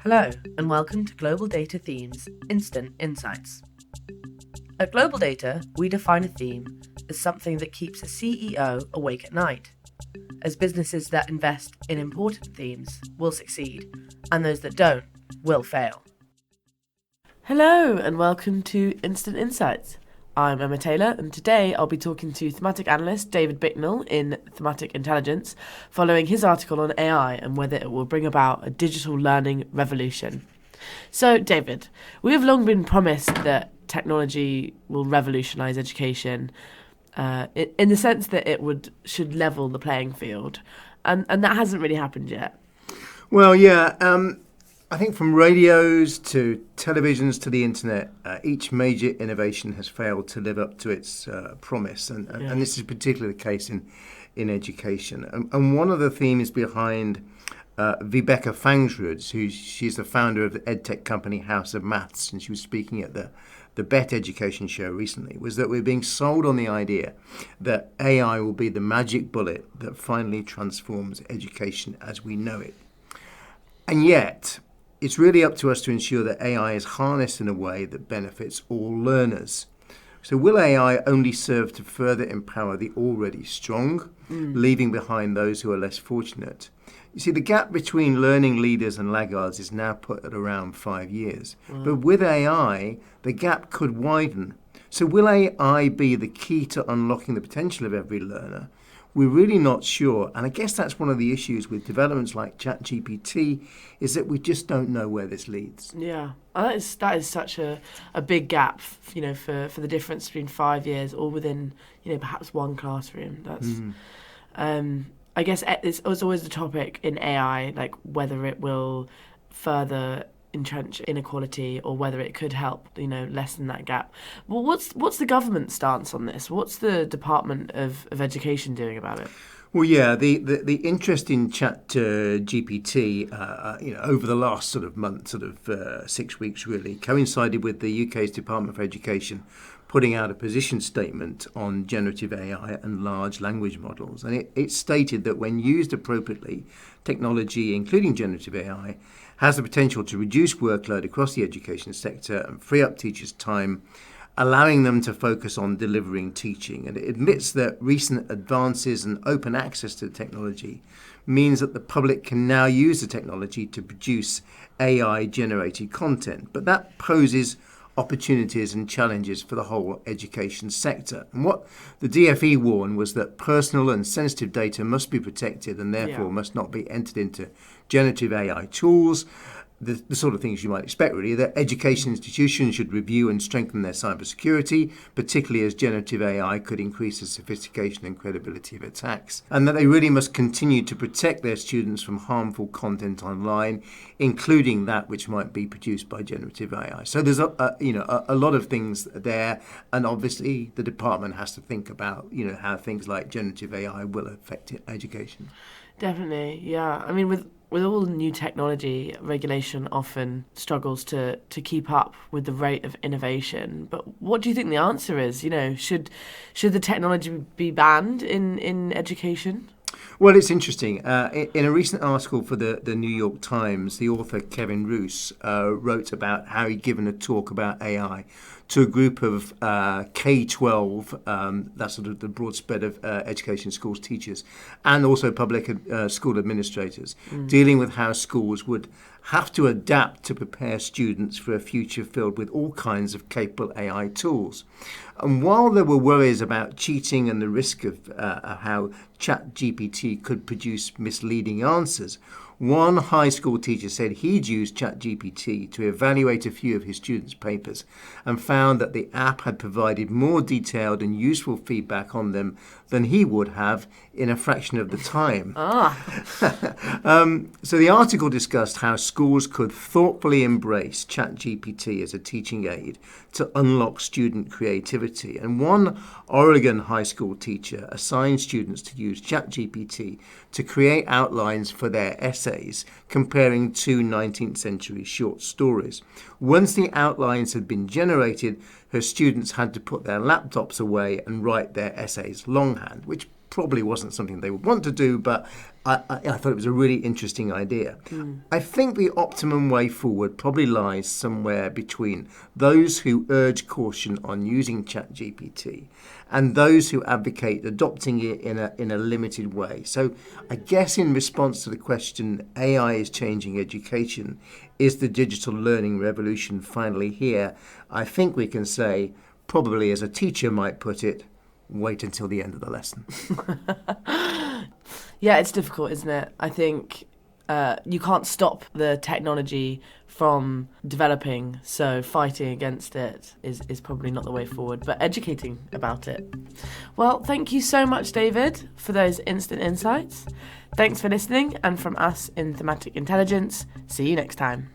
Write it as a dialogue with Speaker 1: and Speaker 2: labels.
Speaker 1: Hello, and welcome to Global Data Themes Instant Insights. At Global Data, we define a theme as something that keeps a CEO awake at night, as businesses that invest in important themes will succeed, and those that don't will fail. Hello, and welcome to Instant Insights. I'm Emma Taylor, and today I'll be talking to thematic analyst David Bicknell in Thematic Intelligence, following his article on AI and whether it will bring about a digital learning revolution. So, David, we have long been promised that technology will revolutionise education, in the sense that should level the playing field, and that hasn't really happened yet.
Speaker 2: Well, yeah. I think from radios to televisions to the internet, each major innovation has failed to live up to its promise, and this is particularly the case in education. And one of the themes behind Vibeke Fangsrud, she's the founder of the edtech company House of Maths, and she was speaking at the BET Education show recently, was that we're being sold on the idea that AI will be the magic bullet that finally transforms education as we know it. And yet, it's really up to us to ensure that AI is harnessed in a way that benefits all learners. So will AI only serve to further empower the already strong, leaving behind those who are less fortunate? You see, the gap between learning leaders and laggards is now put at around 5 years. But with AI, the gap could widen. So will AI be the key to unlocking the potential of every learner? We're really not sure. And I guess that's one of the issues with developments like ChatGPT, is that we just don't know where this leads.
Speaker 1: Yeah, that is such a big gap, for the difference between 5 years or within, perhaps one classroom. That's, I guess it's always the topic in AI, like whether it will further entrench inequality or whether it could help, lessen that gap. Well, what's the government stance on this? What's the Department of Education doing about it?
Speaker 2: Well, yeah, the interest in ChatGPT, over the last sort of month, 6 weeks really, coincided with the UK's Department for Education putting out a position statement on generative AI and large language models. And it stated that when used appropriately, technology, including generative AI, has the potential to reduce workload across the education sector and free up teachers' time, allowing them to focus on delivering teaching. And it admits that recent advances and open access to the technology means that the public can now use the technology to produce AI-generated content. But that poses opportunities and challenges for the whole education sector. And what the DFE warned was that personal and sensitive data must be protected and therefore must not be entered into generative AI tools. The sort of things you might expect, really, that education institutions should review and strengthen their cybersecurity, particularly as generative AI could increase the sophistication and credibility of attacks, and that they really must continue to protect their students from harmful content online, including that which might be produced by generative AI. So there's a lot of things there, and obviously the department has to think about how things like generative AI will affect education.
Speaker 1: Definitely, yeah. I mean, with all new technology, regulation often struggles to keep up with the rate of innovation. But what do you think the answer is? Should the technology be banned in education?
Speaker 2: Well, it's interesting. In a recent article for the New York Times, the author Kevin Roos wrote about how he'd given a talk about AI to a group of K-12, that's sort of the broad spread of education schools teachers, and also public school administrators, dealing with how schools would have to adapt to prepare students for a future filled with all kinds of capable AI tools. And while there were worries about cheating and the risk of how ChatGPT could produce misleading answers, one high school teacher said he'd used ChatGPT to evaluate a few of his students' papers and found that the app had provided more detailed and useful feedback on them than he would have in a fraction of the time. So the article discussed how schools could thoughtfully embrace ChatGPT as a teaching aid to unlock student creativity. And one Oregon high school teacher assigned students to use ChatGPT to create outlines for their essays, comparing two 19th century short stories. Once the outlines had been generated, her students had to put their laptops away and write their essays longhand, which probably wasn't something they would want to do, but I thought it was a really interesting idea. I think the optimum way forward probably lies somewhere between those who urge caution on using ChatGPT and those who advocate adopting it in a limited way. So I guess in response to the question, AI is changing education, is the digital learning revolution finally here? I think we can say, probably as a teacher might put it, wait until the end of the lesson.
Speaker 1: Yeah, it's difficult, isn't it? I think you can't stop the technology from developing, so fighting against it is probably not the way forward, but educating about it. Well, thank you so much, David, for those instant insights. Thanks for listening, and from us in Thematic Intelligence, see you next time.